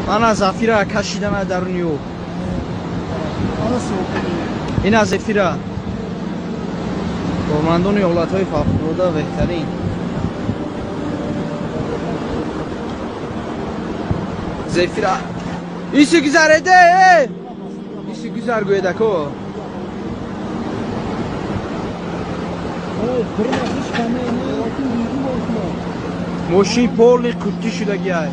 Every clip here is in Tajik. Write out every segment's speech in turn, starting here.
Ana Zafira کشیدن در نیو. اینا زفیرا کارمندان ایالت‌های فوق‌العاده بهترین زفیرا ایسی گذرده ایسی گذر گویده کو ماشین پولنی قطی شده گیاه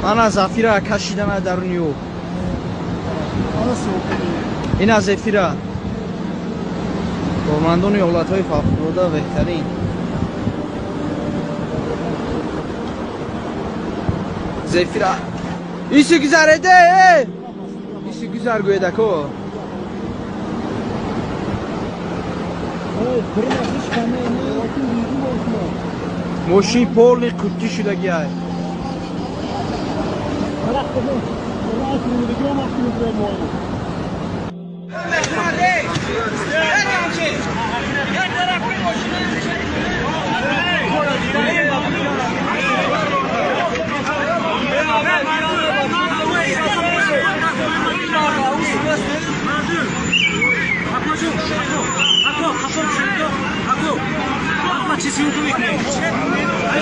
Ana Zafira کشیدن در نیو. اینا زفیرا کارمندان ایالت‌های فوق‌العاده بهترین زفیرا ایسی گذرده ایسی گذر گویده کو ماشین پولنی قطی شده گیاه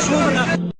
Ako,